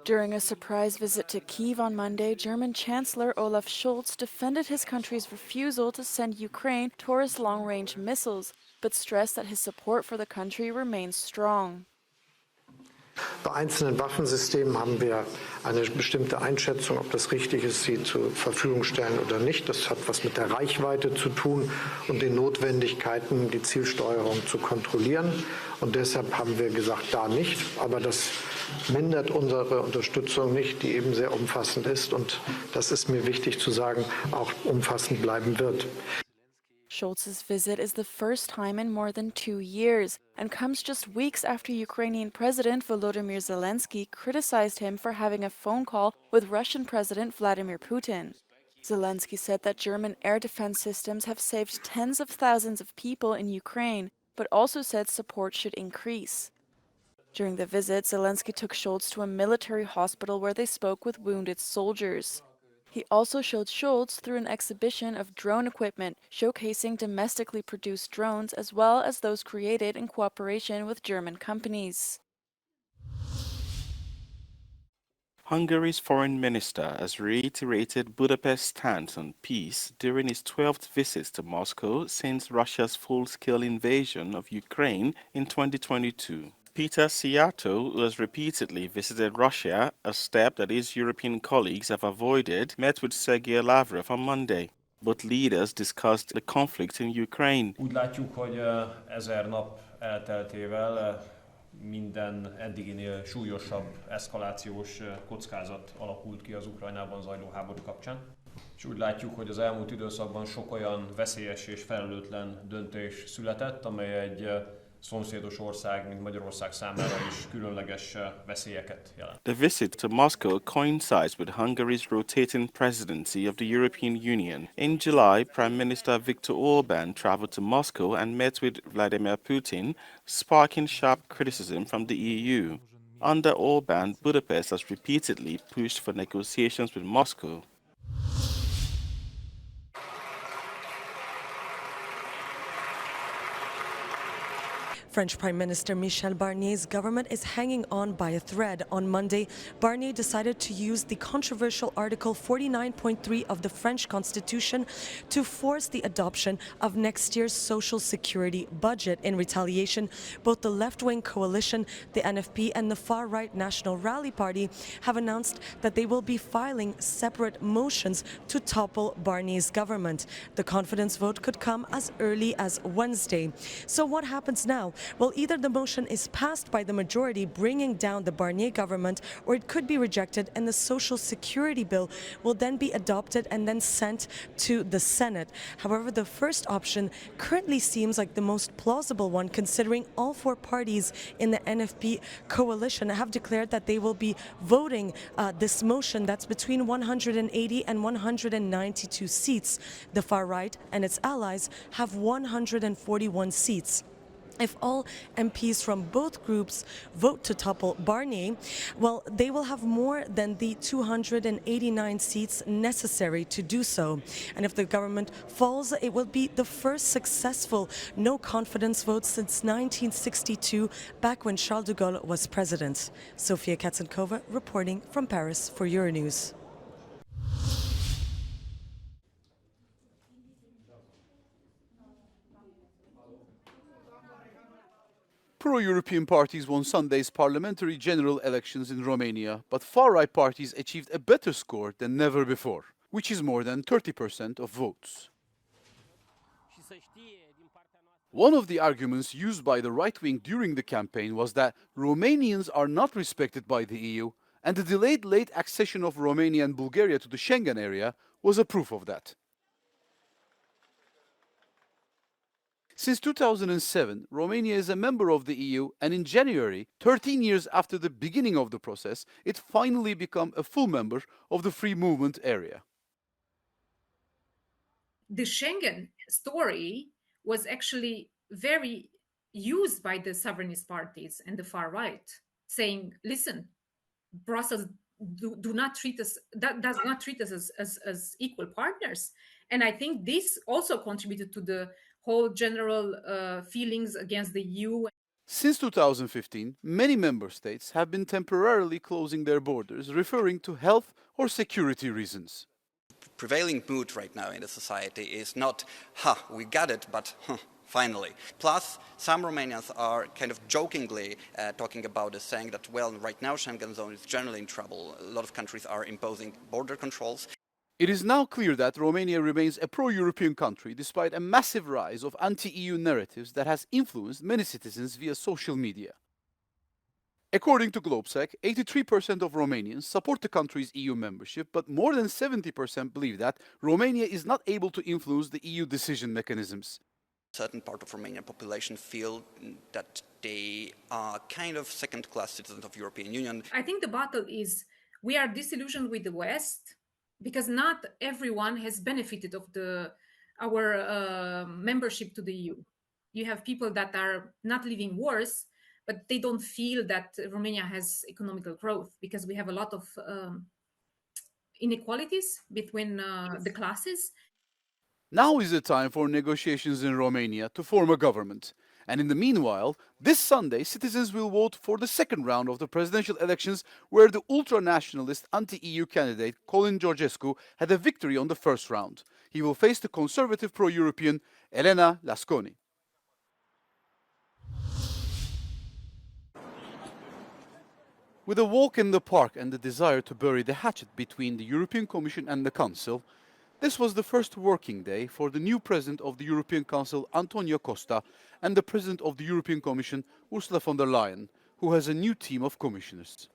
During a surprise visit to Kyiv on Monday, German Chancellor Olaf Scholz defended his country's refusal to send Ukraine Taurus long-range missiles, but stressed that his support for the country remains strong. Bei einzelnen Waffensystemen haben wir eine bestimmte Einschätzung, ob das richtig ist, sie zur Verfügung stellen oder nicht. Das hat was mit der Reichweite zu tun und den Notwendigkeiten, die Zielsteuerung zu kontrollieren. Und deshalb haben wir gesagt, da nicht. Aber das mindert unsere Unterstützung nicht, die eben sehr umfassend ist. Und das ist mir wichtig zu sagen, auch umfassend bleiben wird. Scholz's visit is the first time in more than 2 years and comes just weeks after Ukrainian President Volodymyr Zelensky criticized him for having a phone call with Russian President Vladimir Putin. Zelensky said that German air defense systems have saved tens of thousands of people in Ukraine, but also said support should increase. During the visit, Zelensky took Scholz to a military hospital where they spoke with wounded soldiers. He also showed Scholz through an exhibition of drone equipment, showcasing domestically produced drones as well as those created in cooperation with German companies. Hungary's foreign minister has reiterated Budapest's stance on peace during his 12th visit to Moscow since Russia's full-scale invasion of Ukraine in 2022. Peter Szijjártó, who has repeatedly visited Russia, a step that his European colleagues have avoided, met with Sergei Lavrov on Monday. Both leaders discussed the conflict in Ukraine. Úgy látjuk, hogy 1000 nap elteltével minden eddiginél súlyosabb eszkalációs kockázat alakult ki az Ukrajnában zajló háború kapcsán. És úgy látjuk, hogy az elmúlt időszakban sok olyan veszélyes és felelőtlen döntés született, amely egy szomszédos ország, mint Magyarország számára is különleges veszélyeket jelent. The visit to Moscow coincides with Hungary's rotating presidency of the European Union. In July, Prime Minister Viktor Orbán traveled to Moscow and met with Vladimir Putin, sparking sharp criticism from the EU. Under Orbán, Budapest has repeatedly pushed for negotiations with Moscow. French Prime Minister Michel Barnier's government is hanging on by a thread. On Monday, Barnier decided to use the controversial Article 49.3 of the French Constitution to force the adoption of next year's social security budget. In retaliation, both the left-wing coalition, the NFP, and the far-right National Rally Party have announced that they will be filing separate motions to topple Barnier's government. The confidence vote could come as early as Wednesday. So what happens now? Well, either the motion is passed by the majority, bringing down the Barnier government, or it could be rejected and the Social Security bill will then be adopted and then sent to the Senate. However, the first option currently seems like the most plausible one, considering all four parties in the NFP coalition have declared that they will be voting this motion that's between 180 and 192 seats. The far right and its allies have 141 seats. If all MPs from both groups vote to topple Barnier, well, they will have more than the 289 seats necessary to do so. And if the government falls, it will be the first successful no-confidence vote since 1962, back when Charles de Gaulle was president. Sofia Katzenkova reporting from Paris for Euronews. Pro-European parties won Sunday's parliamentary general elections in Romania, but far-right parties achieved a better score than never before, which is more than 30% of votes. One of the arguments used by the right wing during the campaign was that Romanians are not respected by the EU, and the delayed late accession of Romania and Bulgaria to the Schengen area was a proof of that. Since 2007, Romania is a member of the EU, and in January, 13 years after the beginning of the process, it finally became a full member of the free movement area. The Schengen story was actually very used by the sovereignist parties and the far right, saying, listen, Brussels do not treat us, does not treat us as equal partners. And I think this also contributed to the whole general feelings against the EU. Since 2015, many member states have been temporarily closing their borders, referring to health or security reasons. Prevailing mood right now in the society is not, we got it, but finally. Plus, some Romanians are kind of jokingly talking about it, saying that, well, right now Schengen zone is generally in trouble. A lot of countries are imposing border controls. It is now clear that Romania remains a pro-European country despite a massive rise of anti-EU narratives that has influenced many citizens via social media. According to Globsec, 83% of Romanians support the country's EU membership, but more than 70% believe that Romania is not able to influence the EU decision mechanisms. A certain part of Romanian population feel that they are kind of second-class citizens of European Union. I think the battle is we are disillusioned with the West because not everyone has benefited of our membership to the EU. You have people that are not living worse, but they don't feel that Romania has economical growth because we have a lot of inequalities between the classes. Now is the time for negotiations in Romania to form a government. And in the meanwhile, this Sunday, citizens will vote for the second round of the presidential elections, where the ultra-nationalist anti-EU candidate Colin Georgescu had a victory on the first round. He will face the conservative pro-European Elena Lasconi. With a walk in the park and the desire to bury the hatchet between the European Commission and the Council, this was the first working day for the new President of the European Council, Antonio Costa, and the President of the European Commission, Ursula von der Leyen, who has a new team of commissioners.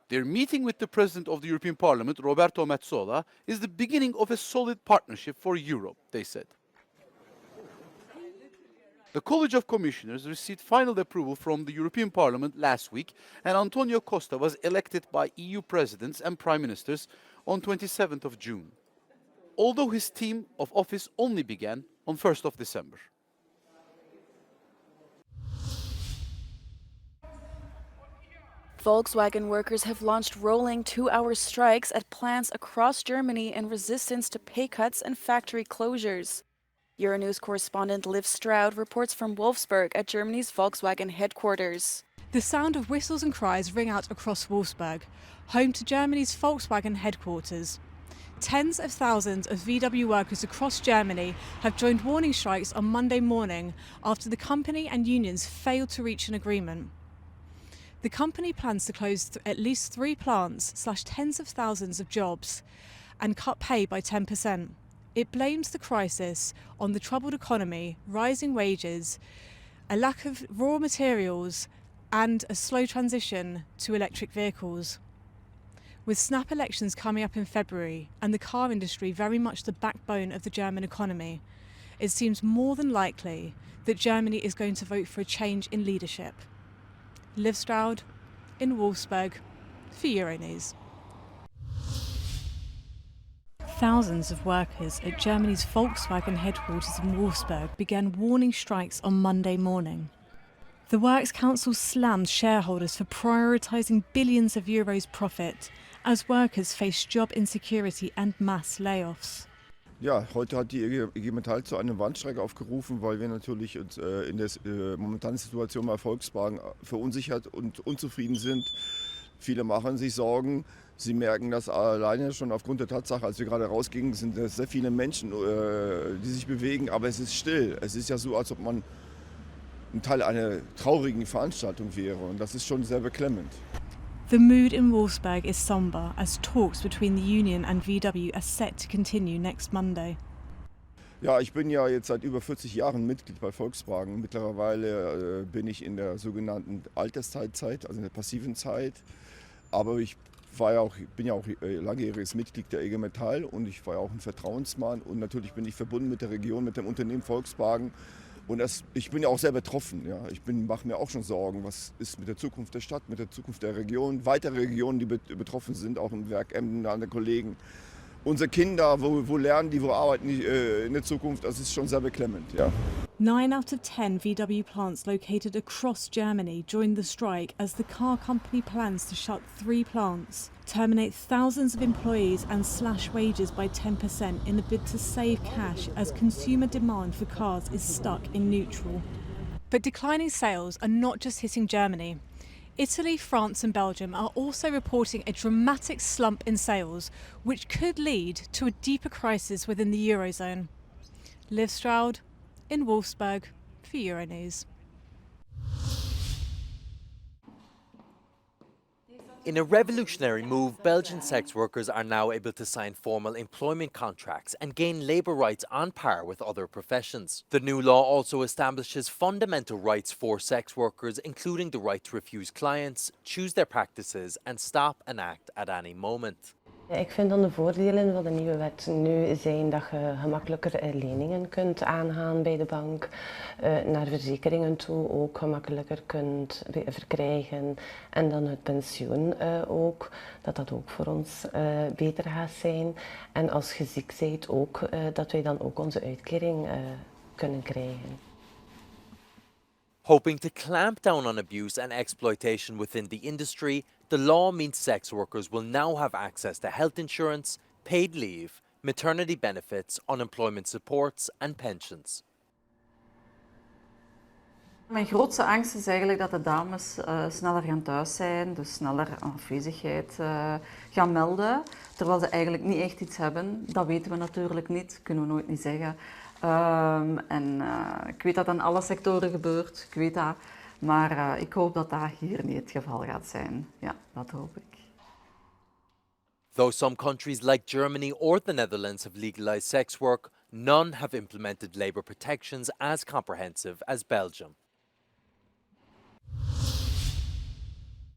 Their meeting with the President of the European Parliament, Roberto Metsola, is the beginning of a solid partnership for Europe, they said. The College of Commissioners received final approval from the European Parliament last week, and Antonio Costa was elected by EU presidents and prime ministers on 27th of June, although his term of office only began on 1st of December. Volkswagen workers have launched rolling 2-hour strikes at plants across Germany in resistance to pay cuts and factory closures. Euronews correspondent Liv Stroud reports from Wolfsburg at Germany's Volkswagen headquarters. The sound of whistles and cries ring out across Wolfsburg, home to Germany's Volkswagen headquarters. Tens of thousands of VW workers across Germany have joined warning strikes on Monday morning after the company and unions failed to reach an agreement. The company plans to close at least 3 plants, slash tens of thousands of jobs, and cut pay by 10%. It blames the crisis on the troubled economy, rising wages, a lack of raw materials, and a slow transition to electric vehicles. With snap elections coming up in February and the car industry very much the backbone of the German economy, it seems more than likely that Germany is going to vote for a change in leadership. Liv Stroud in Wolfsburg for Euronews. Thousands of workers at Germany's Volkswagen headquarters in Wolfsburg began warning strikes on Monday morning. The Works Council slammed shareholders for prioritising billions of euros profit as workers face job insecurity and mass layoffs. Ja, heute hat die IG Metall zu einem Warnstreik aufgerufen, weil wir natürlich uns in der momentanen Situation bei Volkswagen verunsichert und unzufrieden sind. Viele machen sich Sorgen. Sie merken das alleine schon aufgrund der Tatsache, als wir gerade rausgingen, sind es sehr viele Menschen, die sich bewegen, aber es ist still. Es ist ja so, als ob man ein Teil einer traurigen Veranstaltung wäre und das ist schon sehr beklemmend. The mood in Wolfsburg is somber as talks between the union and VW are set to continue next Monday. Ja, ich bin ja jetzt seit über 40 Jahren Mitglied bei Volkswagen. Mittlerweile bin ich in der sogenannten Alterszeitzeit, also in der passiven Zeit. Aber ich bin ja auch langjähriges Mitglied der IG Metall und ich war ja auch ein Vertrauensmann und natürlich bin ich verbunden mit der Region, mit dem Unternehmen Volkswagen und ich bin ja auch sehr betroffen. Ja. Ich mache mir auch schon Sorgen, was ist mit der Zukunft der Stadt, mit der Zukunft der Region, weitere Regionen, die betroffen sind, auch im Werk Emden, an der Kollegen. Unsere Kinder, wo lernen die, wo arbeiten die in der Zukunft, das ist schon sehr beklemmend. Ja. 9 out of 10 VW plants located across Germany joined the strike as the car company plans to shut 3 plants, terminate thousands of employees and slash wages by 10% in a bid to save cash as consumer demand for cars is stuck in neutral. But declining sales are not just hitting Germany. Italy, France and Belgium are also reporting a dramatic slump in sales, which could lead to a deeper crisis within the Eurozone. Liv Stroud in Wolfsburg for Euronews. In a revolutionary move, Belgian sex workers are now able to sign formal employment contracts and gain labour rights on par with other professions. The new law also establishes fundamental rights for sex workers, including the right to refuse clients, choose their practices and stop an act at any moment. Ik vind dan de voordelen van de nieuwe wet nu zijn dat je gemakkelijker leningen kunt aangaan bij de bank, naar verzekeringen toe ook gemakkelijker kunt verkrijgen en dan het pensioen ook, dat ook voor ons beter gaat zijn. En als je ziek bent ook, dat wij dan ook onze uitkering kunnen krijgen. Hoping to clamp down on abuse and exploitation within the industry, the law means sex workers will now have access to health insurance, paid leave, maternity benefits, unemployment supports and pensions. Mijn grootste angst is eigenlijk dat de dames sneller gaan thuis zijn, dus sneller afwezigheid gaan melden, terwijl ze eigenlijk niet echt iets hebben. Dat weten we natuurlijk niet, kunnen we nooit niet zeggen. Ik weet dat dat in alle sectoren gebeurt, ik weet dat, maar ik hoop dat dat hier niet het geval gaat zijn. Ja, dat hoop ik. Though some countries like Germany or the Netherlands have legalized sex work, none have implemented labour protections as comprehensive as Belgium.